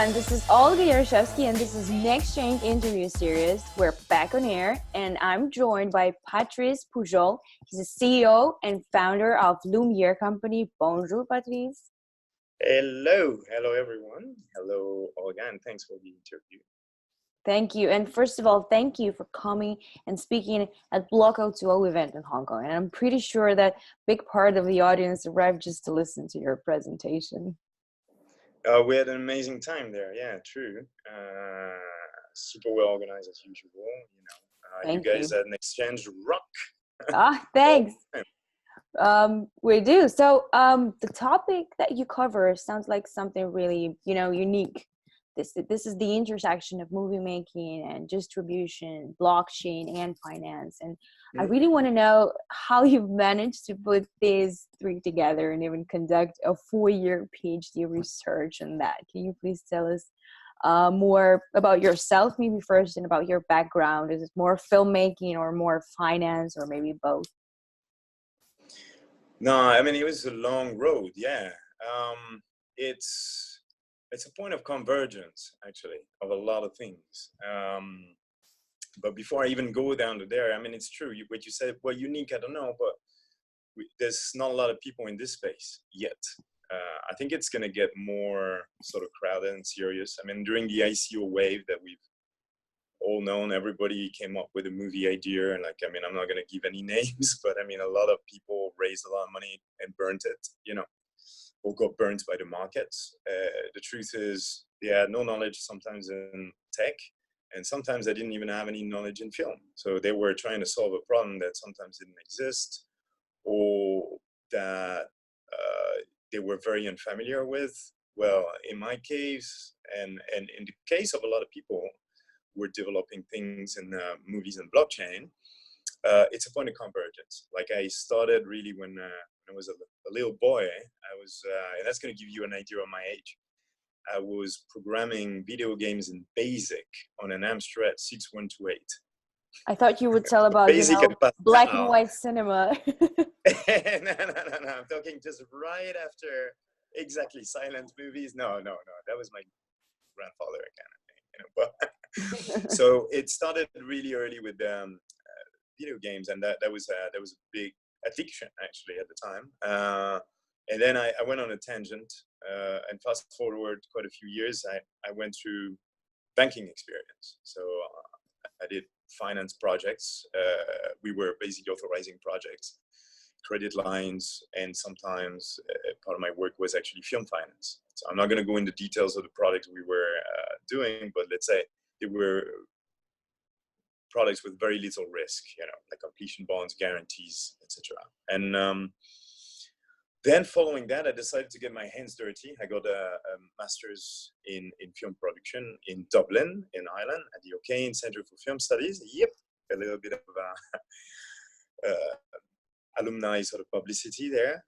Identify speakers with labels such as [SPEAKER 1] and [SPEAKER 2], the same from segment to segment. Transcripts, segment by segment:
[SPEAKER 1] everyone, this is Olga Yarshevsky and this is NexChange interview series. We're back on air and I'm joined by Patrice Poujol. He's a CEO and founder of Lumière company. Bonjour, Patrice.
[SPEAKER 2] Hello everyone. Hello Olga, and thanks for the interview.
[SPEAKER 1] Thank you. And first of all, thank you for coming and speaking at Block O2O event in Hong Kong. And I'm pretty sure that big part of the audience arrived just to listen to your presentation.
[SPEAKER 2] We had an amazing time there. Yeah, true. Super well organized as usual. You guys at NexChange rock.
[SPEAKER 1] Thanks. We do. So the topic that you cover sounds like something really, unique. This is the intersection of movie making and distribution, blockchain and finance. And I really want to know how you've managed to put these three together and even conduct a 4-year PhD research on that. Can you please tell us more about yourself, maybe first, and about your background? Is it more filmmaking or more finance or maybe both?
[SPEAKER 2] No, I mean, it was a long road. Yeah. It's a point of convergence, actually, of a lot of things. But before I even go down to there, I mean, it's true. What you said, well, unique, I don't know, but there's not a lot of people in this space yet. I think it's going to get more sort of crowded and serious. I mean, during the ICO wave that we've all known, everybody came up with a movie idea. And I'm not going to give any names, but I mean, a lot of people raised a lot of money and burnt it, or got burnt by the markets. The truth is they had no knowledge sometimes in tech, and sometimes they didn't even have any knowledge in film. So they were trying to solve a problem that sometimes didn't exist, or that they were very unfamiliar with. Well, in my case, and in the case of a lot of people who were developing things in movies and blockchain, it's a point of convergence. Like I started really when I was a little boy. I was, and that's going to give you an idea of my age. I was programming video games in BASIC on an Amstrad 6128.
[SPEAKER 1] I thought you would tell about, black and white cinema.
[SPEAKER 2] No. I'm talking just right after exactly silent movies. No. That was my grandfather kind of thing, But so it started really early with video games, and that was a big addiction actually at the time. And then I went on a tangent, and fast forward quite a few years, I went through banking experience. So I did finance projects. We were basically authorizing projects, credit lines, and sometimes part of my work was actually film finance. So I'm not going to go into details of the products we were doing, but let's say they were products with very little risk, like completion bonds, guarantees, etc. And then following that, I decided to get my hands dirty. I got a master's in film production in Dublin, in Ireland, at the O'Kane Center for Film Studies. Yep, a little bit of alumni sort of publicity there.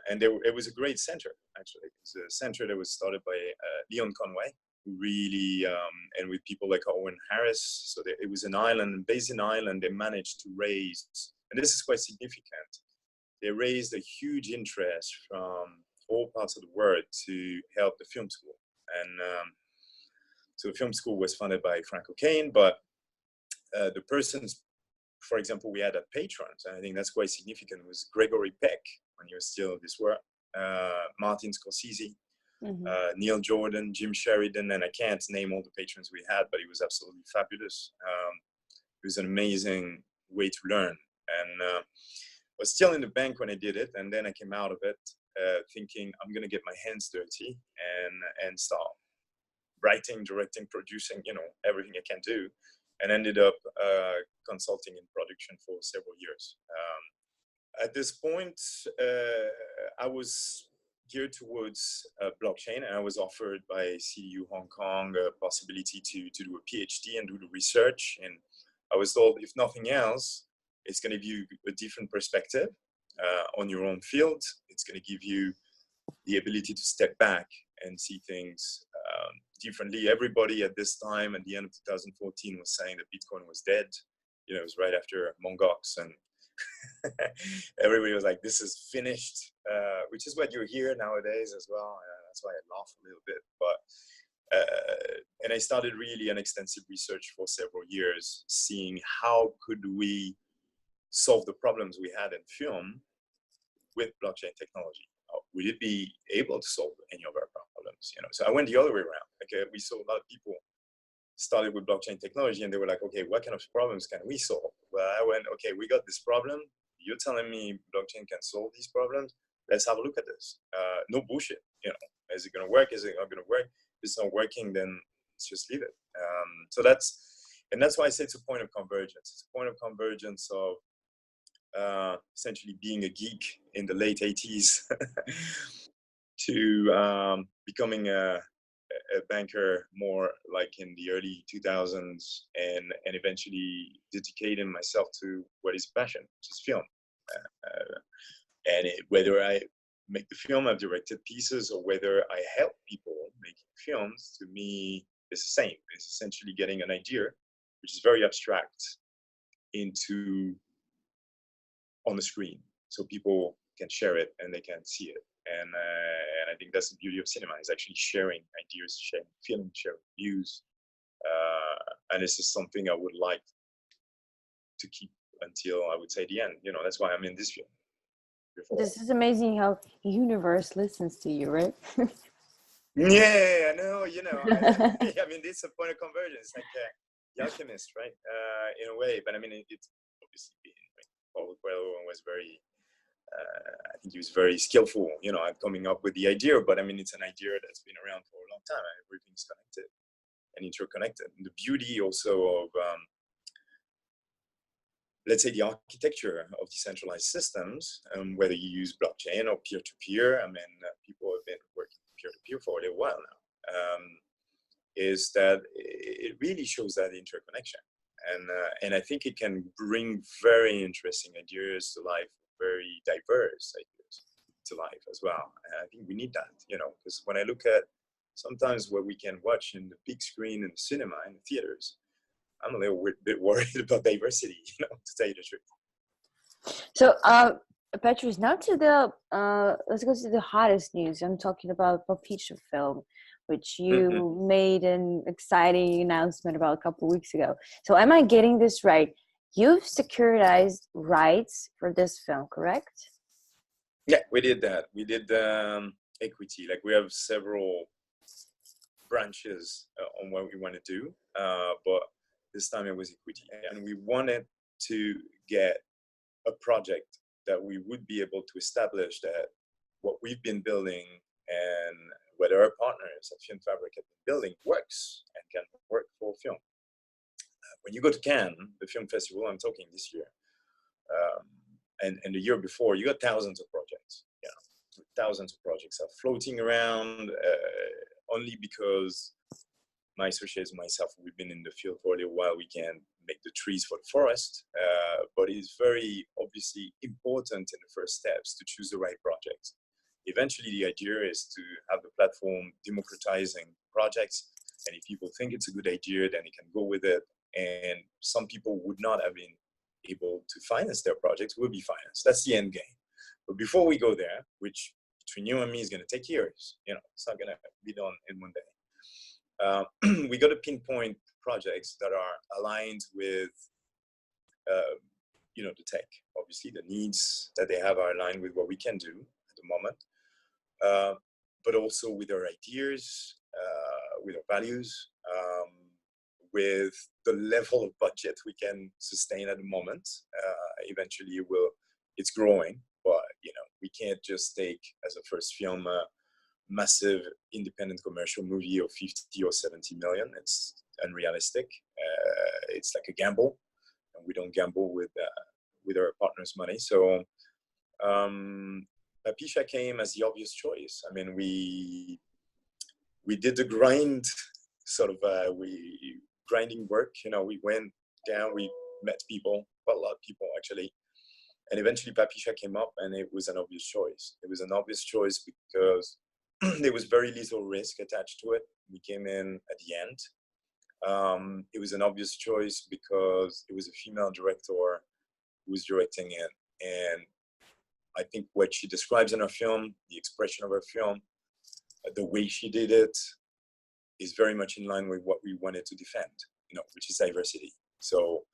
[SPEAKER 2] And it was a great center, actually. It was a center that was started by Leon Conway, who really, and with people like Owen Harris. So it was in Ireland, and based in Ireland, they managed to raise, and this is quite significant, they raised a huge interest from all parts of the world to help the film school. And so the film school was funded by Frank O'Kane, but the persons, for example, we had a patrons, and I think that's quite significant, was Gregory Peck, when he was still in this world, Martin Scorsese, Neil Jordan, Jim Sheridan, and I can't name all the patrons we had, but it was absolutely fabulous. It was an amazing way to learn. And I was still in the bank when I did it, and then I came out of it thinking I'm going to get my hands dirty and start writing, directing, producing, everything I can do, and ended up consulting in production for several years. At this point, I was geared towards blockchain, and I was offered by CityU Hong Kong a possibility to do a PhD and do the research. And I was told, if nothing else, it's going to give you a different perspective on your own field. It's going to give you the ability to step back and see things differently. Everybody at this time, at the end of 2014, was saying that Bitcoin was dead. It was right after Mt. Gox, and everybody was like, this is finished, which is what you hear nowadays as well. That's why I laugh a little bit. But and I started really an extensive research for several years, seeing how could we solve the problems we had in film with blockchain technology. Would it be able to solve any of our problems? So I went the other way around. Okay, we saw a lot of people started with blockchain technology, and they were like, okay, what kind of problems can we solve? Well, I went, okay, we got this problem. You're telling me blockchain can solve these problems? Let's have a look at this. No bullshit. Is it going to work? Is it not going to work? If it's not working, then let's just leave it. So that's why I say it's a point of convergence. It's a point of convergence of essentially being a geek in the late 80s to becoming a banker more like in the early 2000s, and eventually dedicating myself to what is passion, which is film. Whether I make the film, I've directed pieces, or whether I help people making films, to me, it's the same. It's essentially getting an idea, which is very abstract, into on the screen, so people can share it and they can see it. And I think that's the beauty of cinema, is actually sharing ideas, sharing feelings, sharing views. And this is something I would like to keep until, I would say, the end. That's why I'm in this film.
[SPEAKER 1] This is amazing how universe listens to you, right?
[SPEAKER 2] Yeah, I know, I mean, it's a point of convergence, like The Alchemist, right? In a way, but I mean, it's obviously Paul Coelho was very, I think he was very skillful, at coming up with the idea. But I mean, it's an idea that's been around for a long time. Everything's connected and interconnected. And the beauty also of, let's say, the architecture of decentralized systems, whether you use blockchain or peer-to-peer, I mean, people have been working peer-to-peer for a little while now, is that it really shows that interconnection. And I think it can bring very interesting ideas to life, very diverse ideas to life as well. And I think we need that, because when I look at sometimes what we can watch in the big screen in the cinema, in the theaters, I'm a little bit worried about diversity, to tell you the truth.
[SPEAKER 1] So, Patrice, now to let's go to the hottest news. I'm talking about Papicha film, which you made an exciting announcement about a couple of weeks ago. So am I getting this right? You've securitized rights for this film, correct?
[SPEAKER 2] Yeah, we did that. We did equity. Like, we have several branches on what we want to do, but this time it was equity. And we wanted to get a project that we would be able to establish that what we've been building and what our partners at Film Fabric have been building works and can work for film. When you go to Cannes, the film festival, I'm talking this year, and the year before, you got thousands of projects. Thousands of projects are floating around only because my associates and myself, we've been in the field for a little while. We can make the trees for the forest, but it's very obviously important in the first steps to choose the right projects. Eventually, the idea is to have the platform democratizing projects, and if people think it's a good idea, then they can go with it. And some people would not have been able to finance their projects will be financed. That's the end game. But before we go there, which between you and me is going to take years, it's not going to be done in one day. We got to pinpoint projects that are aligned with, the tech. Obviously, the needs that they have are aligned with what we can do at the moment, but also with our ideas, with our values, with the level of budget we can sustain at the moment. Eventually, it's growing, but we can't just take as a first film a massive independent commercial movie of 50 or 70 million. It's unrealistic. It's like a gamble, and we don't gamble with our partners' money. So Papicha came as the obvious choice. I mean, we did the grind, sort of grinding work. We went down, we met people, quite a lot of people actually, and eventually Papicha came up, and it was an obvious choice. It was an obvious choice because there was very little risk attached to it. We came in at the end. It was an obvious choice because it was a female director who was directing it, and I think what she describes in her film, the expression of her film, the way she did it, is very much in line with what we wanted to defend, which is diversity. So,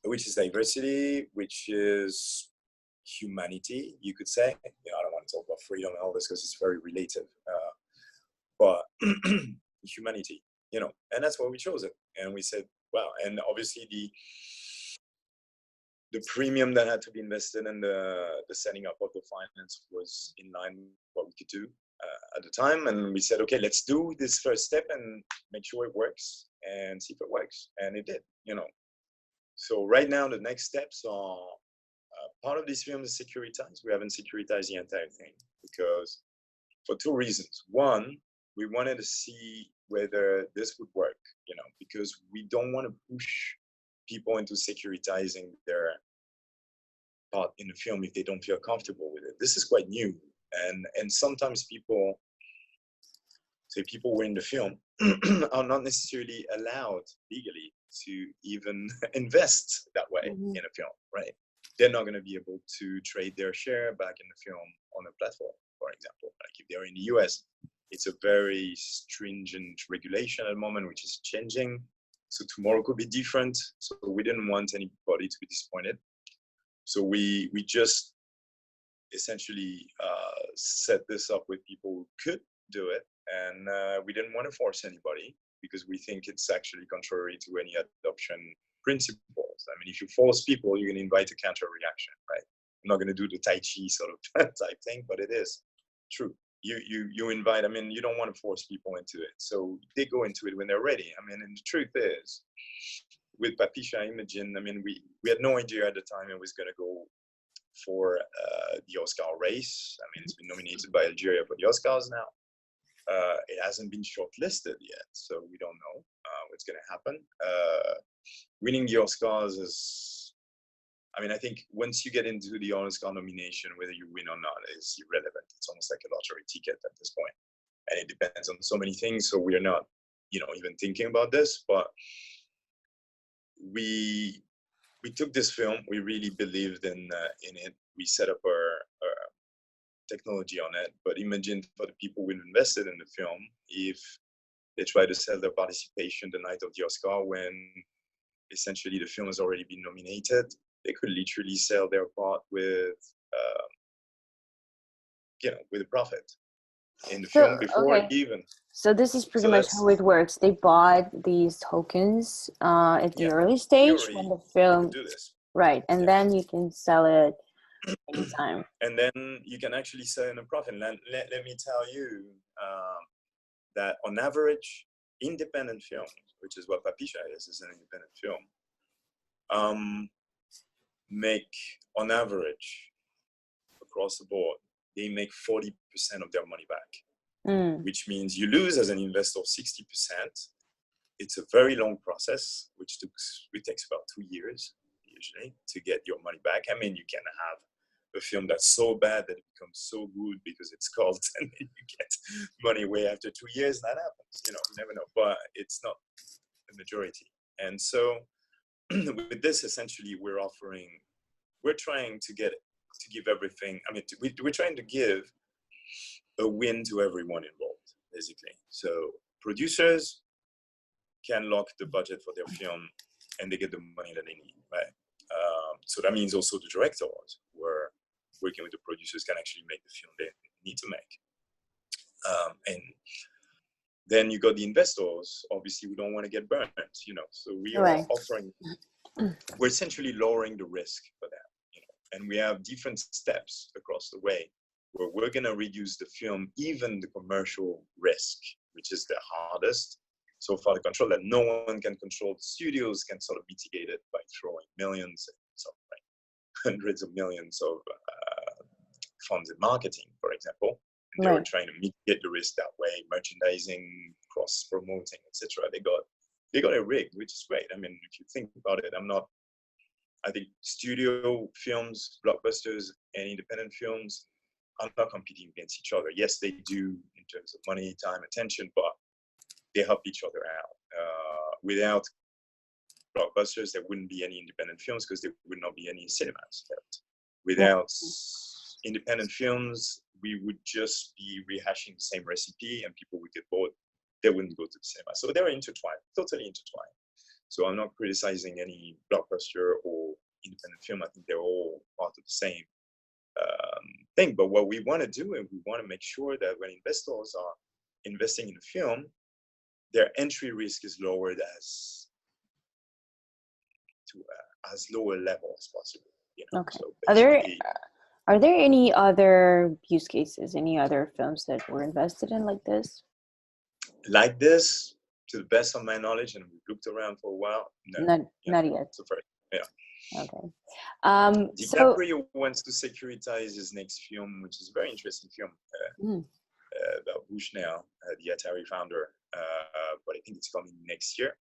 [SPEAKER 2] which is diversity, which is humanity, you could say. I don't want to talk about freedom and all this because it's very relative, but humanity, and that's why we chose it. And we said, wow. And obviously the premium that had to be invested in the setting up of the finance was in line with what we could do at the time. And we said, okay, let's do this first step and make sure it works and see if it works. And it did, So right now, the next steps are part of this film is securitized. We haven't securitized the entire thing because for two reasons. One, we wanted to see whether this would work, because we don't want to push people into securitizing their part in the film if they don't feel comfortable with it. This is quite new. And sometimes people who are in the film are not necessarily allowed legally to even invest that way in a film, right? They're not going to be able to trade their share back in the film on a platform, for example. Like if they're in the US, it's a very stringent regulation at the moment, which is changing. So tomorrow could be different. So we didn't want anybody to be disappointed. So we just essentially set this up with people who could do it. And we didn't want to force anybody because we think it's actually contrary to any adoption principles. I mean, if you force people, you're going to invite a counter reaction, right? I'm not going to do the Tai Chi sort of type thing, but it is true. You invite, you don't want to force people into it. So they go into it when they're ready. And the truth is, with Papisha Imogen, we had no idea at the time it was going to go for the Oscar race. It's been nominated by Algeria for the Oscars now. It hasn't been shortlisted yet, so we don't know what's going to happen. Winning the Oscars is, I think once you get into the Oscar nomination, whether you win or not is irrelevant. It's almost like a lottery ticket at this point. And it depends on so many things, so we're not, even thinking about this, but we took this film, we really believed in it. We set up our technology on it, but imagine for the people who invested in the film, if they try to sell their participation the night of the Oscar when essentially the film has already been nominated, they could literally sell their part with a profit in the film before even.
[SPEAKER 1] So this is pretty much how it works. They bought these tokens at the early stage when the film,
[SPEAKER 2] do this.
[SPEAKER 1] Right, and then you can sell it anytime.
[SPEAKER 2] And then you can actually sell in a profit. Let me tell you that on average, independent films, which is what Papisha is an independent film, make on average across the board, they make 40% of their money back, which means you lose as an investor 60%. It's a very long process, which takes about 2 years usually to get your money back. You can have a film that's so bad that it becomes so good because it's cult, and then you get money way after 2 years. That happens, you never know, but it's not the majority. And so with this, essentially, we're trying to give everything. We're trying to give a win to everyone involved, basically. So producers can lock the budget for their film and they get the money that they need, right? So that means also the directors who are working with the producers can actually make the film they need to make. And then you got the investors. Obviously, we don't want to get burned, So we are offering, we're essentially lowering the risk for them, And we have different steps across the way where we're going to reduce the film, even the commercial risk, which is the hardest. So far, the control that no one can control, the studios can sort of mitigate it by throwing millions, hundreds of millions of funds in marketing, for example. And they were trying to mitigate the risk that way, merchandising, cross-promoting, etc. They got it rigged, which is great. If you think about it, I think studio films, blockbusters, and independent films are not competing against each other. Yes, they do in terms of money, time, attention, but they help each other out. Without blockbusters, there wouldn't be any independent films because there would not be any cinemas left. Without independent films, we would just be rehashing the same recipe and people would get bored they wouldn't go to the cinema. So they're intertwined, totally intertwined. So I'm not criticizing any blockbuster or independent film. I think they're all part of the same thing. But what we want to do, and we want to make sure that when investors are investing in a film, their entry risk is lowered as low a level as possible. You know?
[SPEAKER 1] Okay.
[SPEAKER 2] So
[SPEAKER 1] Are there any other use cases, any other films that were invested in like this?
[SPEAKER 2] Like this, to the best of my knowledge, and we've looked around for a while, no.
[SPEAKER 1] Not yet.
[SPEAKER 2] So far, yeah.
[SPEAKER 1] Okay.
[SPEAKER 2] DiCaprio wants to securitize his next film, which is a very interesting film about Bushnell, the Atari founder. But I think it's coming next year.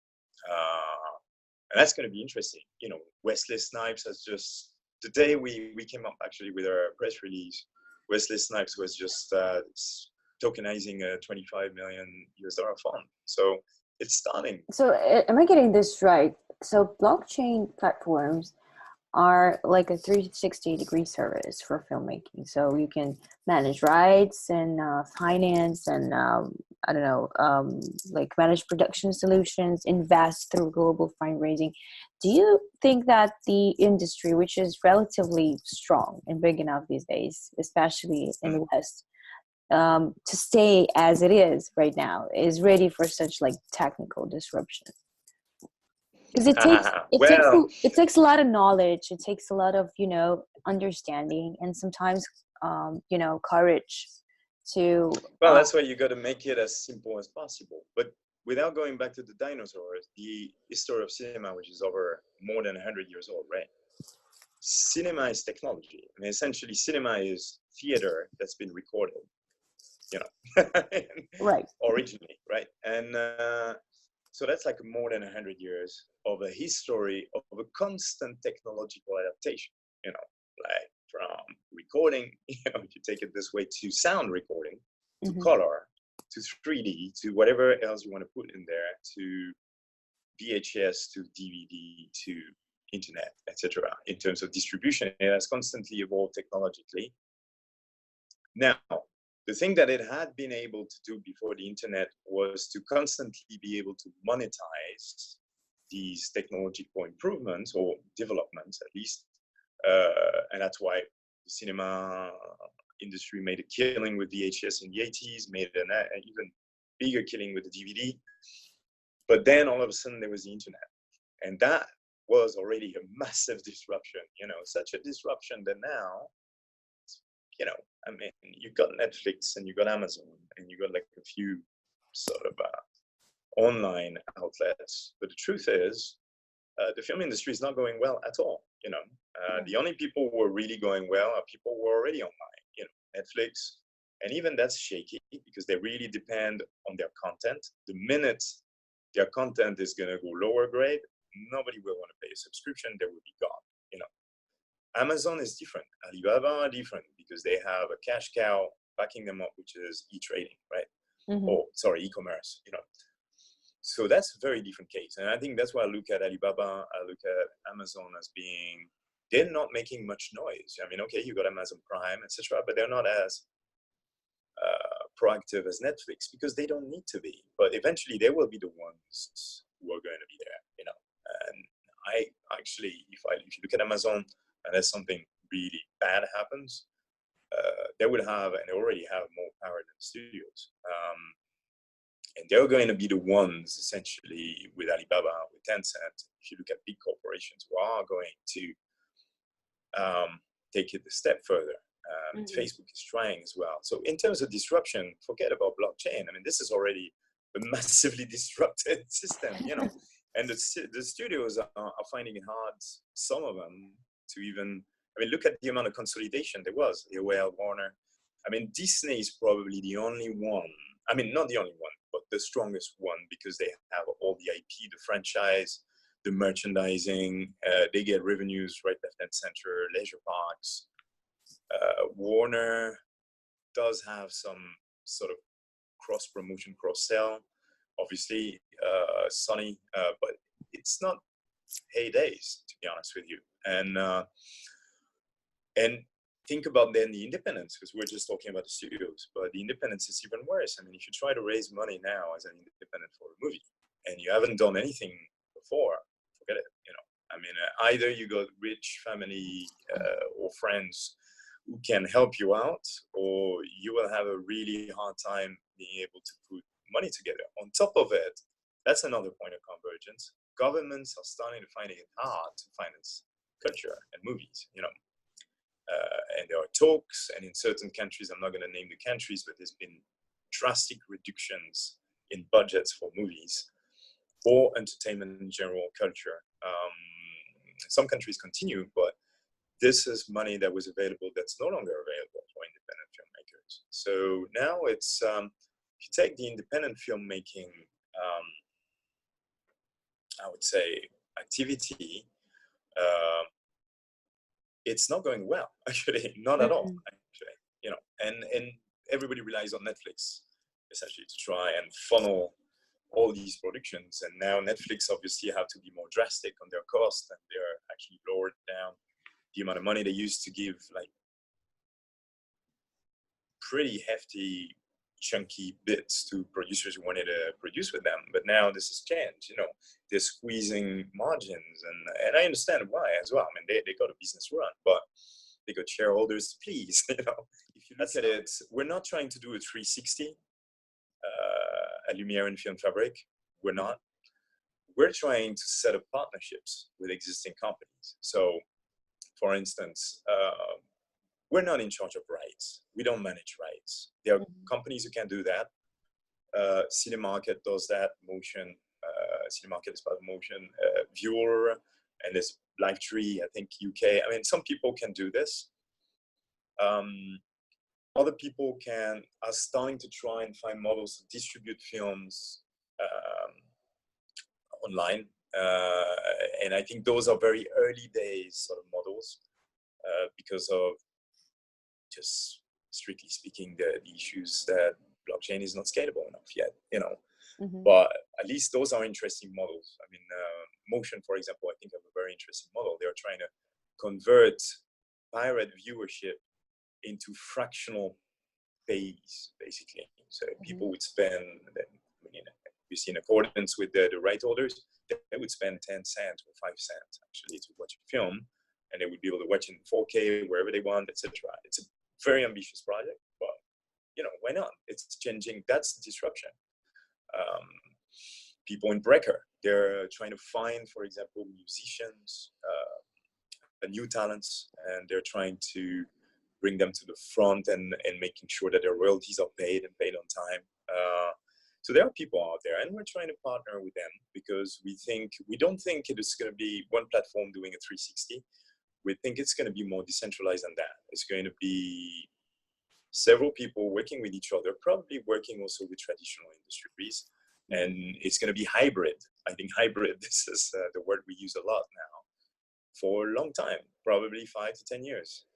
[SPEAKER 2] And that's going to be interesting. You know, Wesley Snipes has just, the day we came up actually with our press release, Wesley Snipes was just tokenizing a $25 million fund. So it's stunning.
[SPEAKER 1] So am I getting this right? So blockchain platforms are like a 360-degree service for filmmaking. So you can manage rights and finance and like manage production solutions, invest through global fundraising. Do you think that the industry, which is relatively strong and big enough these days, especially in the West, to stay as it is right now, is ready for such like technical disruption? Because it takes a lot of knowledge, it takes a lot of understanding, and sometimes courage to
[SPEAKER 2] that's why you got to make it as simple as possible. But without going back to the dinosaurs, the history of cinema, which is over more than 100 years old, right? Cinema is technology. I mean, essentially, cinema is theater that's been recorded,
[SPEAKER 1] right,
[SPEAKER 2] originally, right? And so that's like more than 100 years of a history of a constant technological adaptation, like from recording, if you take it this way, to sound recording, to color, to 3D, to whatever else you want to put in there, to VHS, to DVD, to internet, etc. In terms of distribution, it has constantly evolved technologically. Now, the thing that it had been able to do before the internet was to constantly be able to monetize these technological improvements or developments, at least. And that's why the cinema industry made a killing with VHS in the 80s, made an even bigger killing with the DVD. But then all of a sudden there was the internet. And that was already a massive disruption, such a disruption that now, I mean, you've got Netflix and you've got Amazon and you've got like a few sort of online outlets. But the truth is, the film industry is not going well at all. The only people who are really going well are people who are already online, Netflix. And even that's shaky because they really depend on their content. The minute their content is going to go lower grade, nobody will want to pay a subscription. They will be gone, Amazon is different. Alibaba are different because they have a cash cow backing them up, which is e-trading, right? E-commerce, So that's a very different case. And I think that's why I look at Alibaba, I look at Amazon as being, they're not making much noise. I mean, okay, you got Amazon Prime, etc., but they're not as proactive as Netflix because they don't need to be. But eventually they will be the ones who are going to be there, And I actually, if you look at Amazon, unless something really bad happens, they would have, and they already have, more power than studios. And they're going to be the ones, essentially, with Alibaba, with Tencent, if you look at big corporations who are going to take it a step further. Facebook is trying as well. So in terms of disruption, forget about blockchain. I mean, this is already a massively disrupted system, And the studios are finding it hard, some of them, to even, look at the amount of consolidation there was. AOL, Warner. Disney is probably the only one. Not the only one, but the strongest one because they have all the IP, the franchise, the merchandising. They get revenues right, left, and center, leisure parks. Warner does have some sort of cross-promotion, cross-sell. Obviously, Sony, but it's not heydays, to be honest with you. And think about then the independence, because we're just talking about the studios, but the independence is even worse. I mean, if you try to raise money now as an independent for a movie and you haven't done anything before, forget it. I mean, either you got rich family or friends who can help you out, or you will have a really hard time being able to put money together. On top of it, that's another point of convergence. Governments are starting to find it hard to finance culture and movies, and there are talks, and in certain countries, I'm not going to name the countries, but there's been drastic reductions in budgets for movies or entertainment in general, culture. Some countries continue, but this is money that was available that's no longer available for independent filmmakers. So now it's, if you take the independent filmmaking, I would say, activity, it's not going well, actually, not at all, actually, and everybody relies on Netflix, essentially, to try and funnel all these productions. And now Netflix obviously have to be more drastic on their cost, and they're actually lowered down the amount of money they used to give, like pretty hefty, chunky bits to producers who wanted to produce with them. But now this has changed, they're squeezing margins, and I understand why as well. I mean, they got a business run, but they got shareholders to please, If you look at it, we're not trying to do a 360 at Lumière and Film Fabric. We're not. We're trying to set up partnerships with existing companies. So, for instance, we're not in charge of rights. We don't manage rights. There are companies who can do that. Cinemarket does that. Motion. Cinemarket is part of Motion. Viewer, and there's Livetree, I think UK. I mean, some people can do this. Other people are starting to try and find models to distribute films online. And I think those are very early days sort of models because of, just strictly speaking, the issues that blockchain is not scalable enough yet, But at least those are interesting models. I mean, Motion, for example, I think have a very interesting model. They're trying to convert pirate viewership into fractional pays, basically. So people would spend, obviously in accordance with the right holders, they would spend 10 cents or 5 cents actually to watch a film, and they would be able to watch in 4K wherever they want, etc. It's a very ambitious project, but why not? It's changing. That's disruption. People in Breaker, they're trying to find, for example, musicians, new talents, and they're trying to bring them to the front and making sure that their royalties are paid and paid on time. So there are people out there, and we're trying to partner with them because we don't think it is going to be one platform doing a 360. We think it's going to be more decentralized than that. It's going to be several people working with each other, probably working also with traditional industries. And it's going to be hybrid. I think hybrid, this is the word we use a lot now, for a long time, probably 5 to 10 years.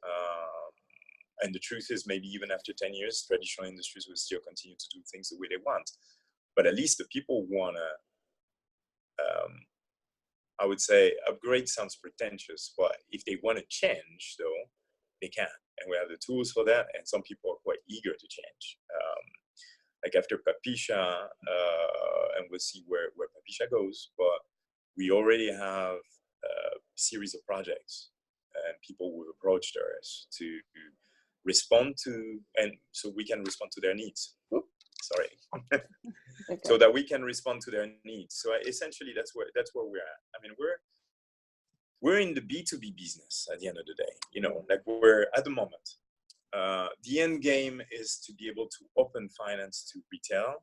[SPEAKER 2] And the truth is, maybe even after 10 years, traditional industries will still continue to do things the way they want. But at least the people want to, I would say, upgrade sounds pretentious, but if they want to change, though, they can. And we have the tools for that, and some people are quite eager to change. Like after Papisha, and we'll see where Papisha goes, but we already have a series of projects and people who have approached us to respond to, and so we can respond to their needs. Oops, sorry. Okay. So that we can respond to their needs. So essentially, that's where we're at. I mean, we're in the B2B business at the end of the day. Like we're at the moment. The end game is to be able to open finance to retail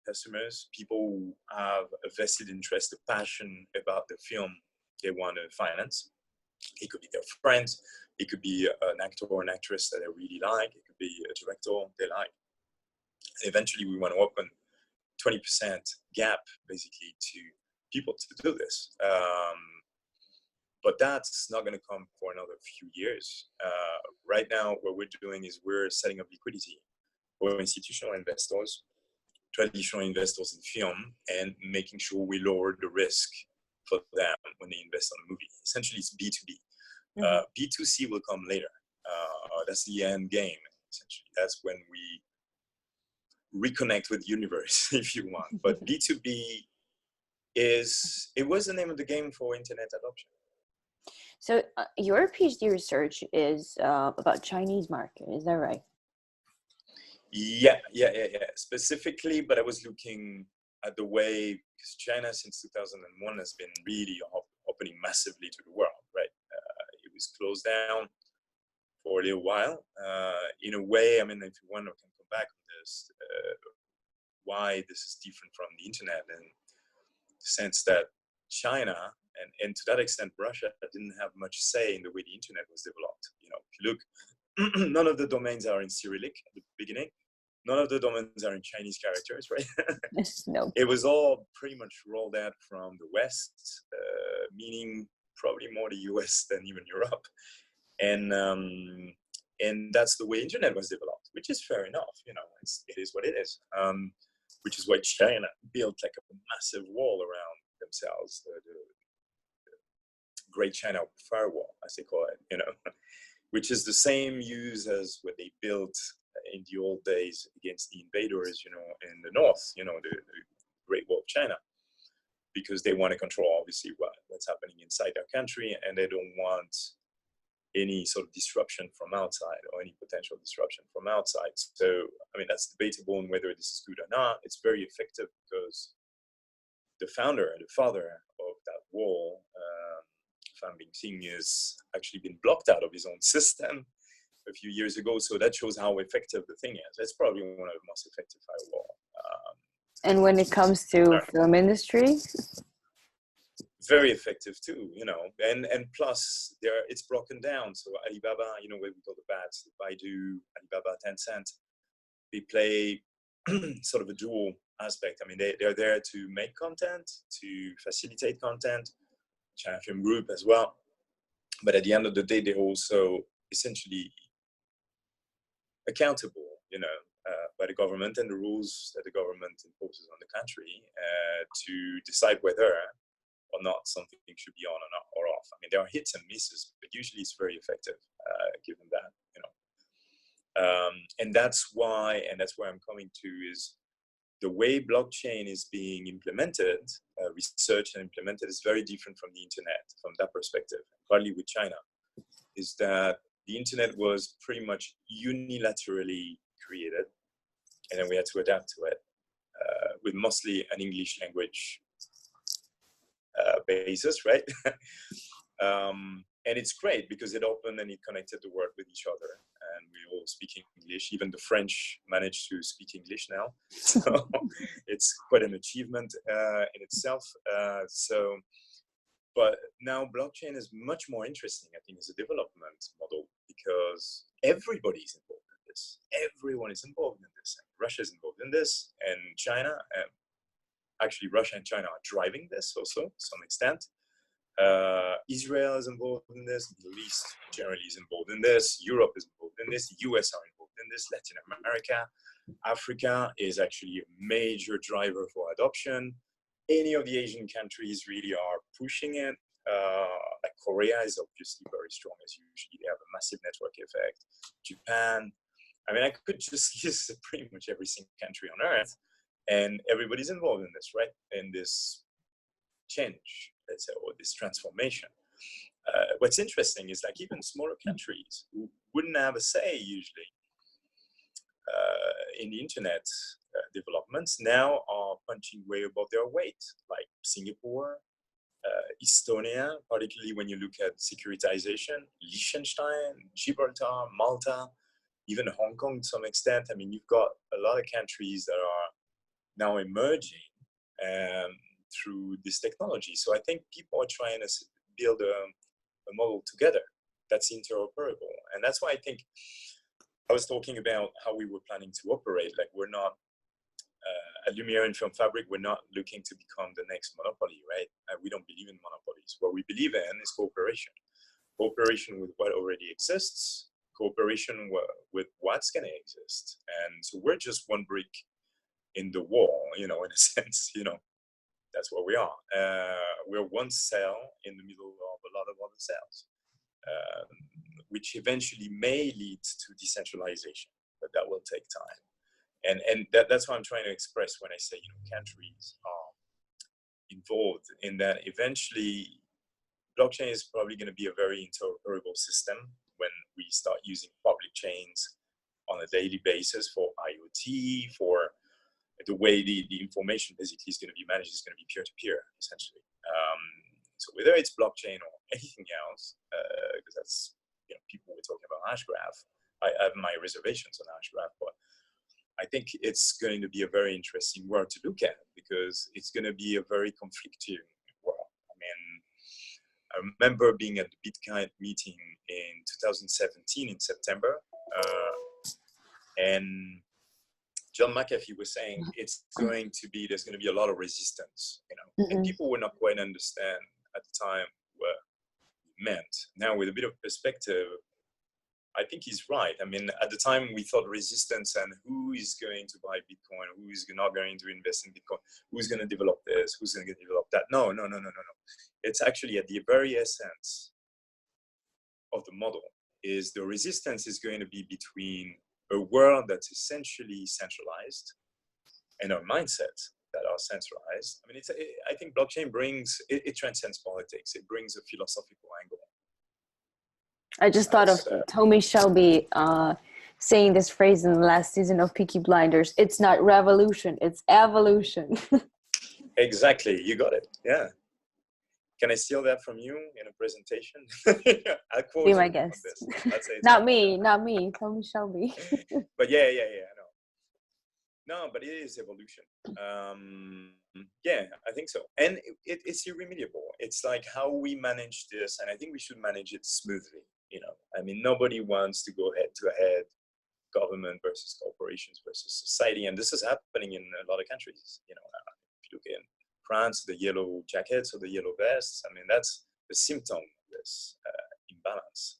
[SPEAKER 2] customers, people who have a vested interest, a passion about the film they want to finance. It could be their friends, it could be an actor or an actress that they really like, it could be a director they like. And eventually we want to open 20% gap basically to people to do this. But that's not going to come for another few years. Right now, what we're doing is we're setting up liquidity for institutional investors, traditional investors in film, and making sure we lower the risk for them when they invest on a movie. Essentially, it's B2B. B2C will come later. that's the end game, essentially. That's when we reconnect with the universe, if you want. But B2B it was the name of the game for internet adoption.
[SPEAKER 1] So your PhD research is about Chinese market, is that right?
[SPEAKER 2] Yeah. Specifically, but I was looking at the way, because China since 2001 has been really opening massively to the world, right? It was closed down for a little while. In a way, I mean, if you want, I can come back on this, why this is different from the internet, in the sense that China, and to that extent, Russia didn't have much say in the way the internet was developed. You know, if you look, none of the domains are in Cyrillic at the beginning. None of the domains are in Chinese characters, right?
[SPEAKER 1] No.
[SPEAKER 2] It was all pretty much rolled out from the West, meaning probably more the US than even Europe. And that's the way internet was developed, which is fair enough. You know, it is what it is. Which is why China built like a massive wall around themselves, the Great China Firewall, as they call it, you know, which is the same use as what they built in the old days against the invaders, you know, in the north, you know, the Great Wall of China, because they want to control, obviously, what's happening inside their country, and they don't want any sort of disruption from outside, or any potential disruption from outside. So, I mean, that's debatable on whether this is good or not. It's very effective because the founder and the father of that wall, Fan Bingxing, has actually been blocked out of his own system a few years ago. So that shows how effective the thing is. It's probably one of the most effective firewall.
[SPEAKER 1] And when it comes to film industry?
[SPEAKER 2] Very effective too, you know, and plus it's broken down. So Alibaba, you know, where we call the bats, Baidu, Alibaba, Tencent, they play sort of a dual aspect. I mean, they're there to make content, to facilitate content, China Film Group as well. But at the end of the day, they're also essentially accountable, you know, by the government and the rules that the government imposes on the country to decide whether or not something should be on or off. I mean, there are hits and misses, but usually it's very effective, given that, you know. And that's why, and that's where I'm coming to, is the way blockchain is being implemented, researched and implemented, is very different from the internet from that perspective, partly with China, is that the internet was pretty much unilaterally created, and then we had to adapt to it with mostly an English language basis, right? And it's great because it opened and it connected the world with each other, and we all speak English. Even the French managed to speak English now, so it's quite an achievement in itself. But now blockchain is much more interesting, I think, as a development model, because everybody's involved in this. Everyone is involved in this. Russia is involved in this, and China. Actually, Russia and China are driving this also to some extent. Israel is involved in this. The Middle East generally is involved in this. Europe is involved in this. The US are involved in this. Latin America, Africa is actually a major driver for adoption. Any of the Asian countries really are pushing it. Like Korea is obviously very strong, as usually. They have a massive network effect. Japan. I mean, I could just list pretty much every single country on earth, and everybody's involved in this, right? In this change, let's say, or this transformation. What's interesting is like even smaller countries who wouldn't have a say usually in the internet developments now are punching way above their weight, like Singapore, Estonia, particularly when you look at securitization, Liechtenstein, Gibraltar, Malta, even Hong Kong to some extent. I mean, you've got a lot of countries that are now emerging through this technology. So I think people are trying to build a model together that's interoperable. And that's why I think I was talking about how we were planning to operate. Like, we're not, at Lumière and Film Fabric, we're not looking to become the next monopoly, right? We don't believe in monopolies. What we believe in is cooperation. Cooperation with what already exists, cooperation with what's going to exist. And so we're just one brick in the wall, you know, in a sense, you know, that's what we are. We're one cell in the middle of a lot of other cells. which eventually may lead to decentralization, but that will take time. And that's what I'm trying to express when I say, countries are involved in that. Eventually, blockchain is probably going to be a very interoperable system when we start using public chains on a daily basis for IoT, for the way the information basically is going to be managed is going to be peer-to-peer, essentially. So whether it's blockchain or anything else, because that's, people were talking about Hashgraph. I have my reservations on Hashgraph, but I think it's going to be a very interesting world to look at, because it's going to be a very conflicting world. I mean, I remember being at the Bitcoin meeting in 2017 in September, and John McAfee was saying there's going to be a lot of resistance, and people would not quite understand at the time what it meant. Now, with a bit of perspective, I think he's right. I mean, at the time we thought resistance and who is going to buy Bitcoin, who is not going to invest in Bitcoin, who's going to develop this, who's going to develop that. No. It's actually at the very essence of the model is the resistance is going to be between a world that's essentially centralized and our mindsets that are centralized. I mean, I think blockchain it transcends politics. It brings a philosophical angle.
[SPEAKER 1] I just thought of Tommy Shelby saying this phrase in the last season of Peaky Blinders. It's not revolution, it's evolution.
[SPEAKER 2] Exactly, you got it. Yeah. Can I steal that from you in a presentation? I'll quote
[SPEAKER 1] Be
[SPEAKER 2] you
[SPEAKER 1] my
[SPEAKER 2] on
[SPEAKER 1] guest.
[SPEAKER 2] this. I'd say
[SPEAKER 1] not me, Tommy Shelby.
[SPEAKER 2] But yeah, I know. No, but it is evolution. Yeah, I think so. And it's irremediable. It's like how we manage this, and I think we should manage it smoothly. I mean, nobody wants to go head to head, government versus corporations versus society. And this is happening in a lot of countries. If you look in France, the yellow jackets or the yellow vests, I mean, that's the symptom of this imbalance,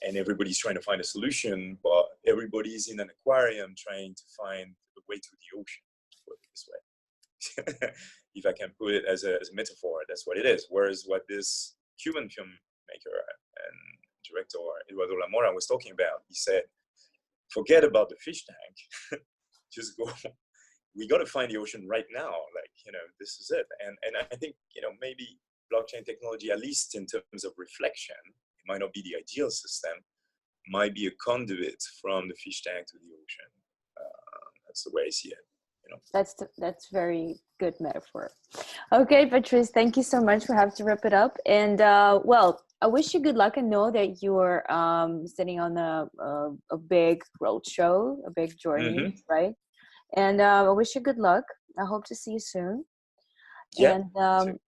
[SPEAKER 2] and everybody's trying to find a solution, but everybody's in an aquarium trying to find a way to the ocean, put it this way. If I can put it as a metaphor, that's what it is. Whereas what this Cuban filmmaker and director Eduardo Lamora was talking about, he said, forget about the fish tank, just go. We got to find the ocean right now. This is it. And I think, maybe blockchain technology, at least in terms of reflection, it might not be the ideal system, might be a conduit from the fish tank to the ocean. That's the way I see it.
[SPEAKER 1] That's very good metaphor. Okay, Patrice, thank you so much. We have to wrap it up. And I wish you good luck, and know that you're sitting on a big road show, a big journey, right? And I wish you good luck. I hope to see you soon.
[SPEAKER 2] Yeah.
[SPEAKER 1] And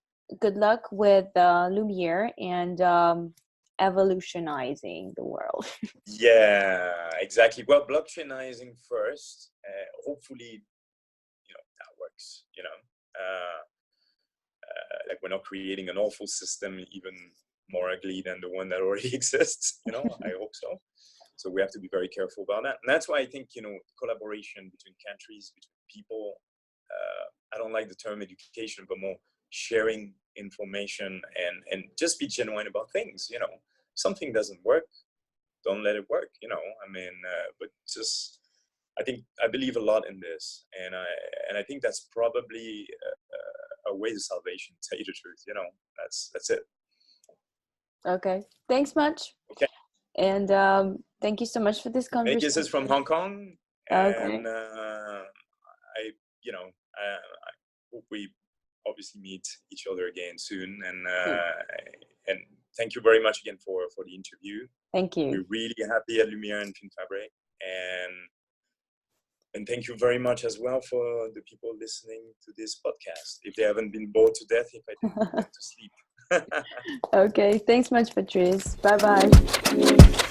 [SPEAKER 1] good luck with Lumière and evolutionizing the world.
[SPEAKER 2] Yeah, exactly. Well, blockchainizing first. Hopefully, that works. Like we're not creating an awful system, even more ugly than the one that already exists. I hope so. So we have to be very careful about that. And that's why I think, collaboration between countries, between people, I don't like the term education, but more sharing information and just be genuine about things. Something doesn't work, don't let it work. I mean, but just, I believe a lot in this. And I think that's probably a way to salvation, to tell you the truth. That's it.
[SPEAKER 1] Okay. Thanks much.
[SPEAKER 2] Okay.
[SPEAKER 1] And thank you so much for this conversation.
[SPEAKER 2] Many kisses from Hong Kong.
[SPEAKER 1] Okay.
[SPEAKER 2] And I hope we obviously meet each other again soon. And thank you very much again for the interview.
[SPEAKER 1] Thank you.
[SPEAKER 2] We're really happy at Lumière and Film Fabric. And thank you very much as well for the people listening to this podcast. If they haven't been bored to death, if I didn't put them to sleep.
[SPEAKER 1] Okay. Thanks much, Patrice. Bye-bye.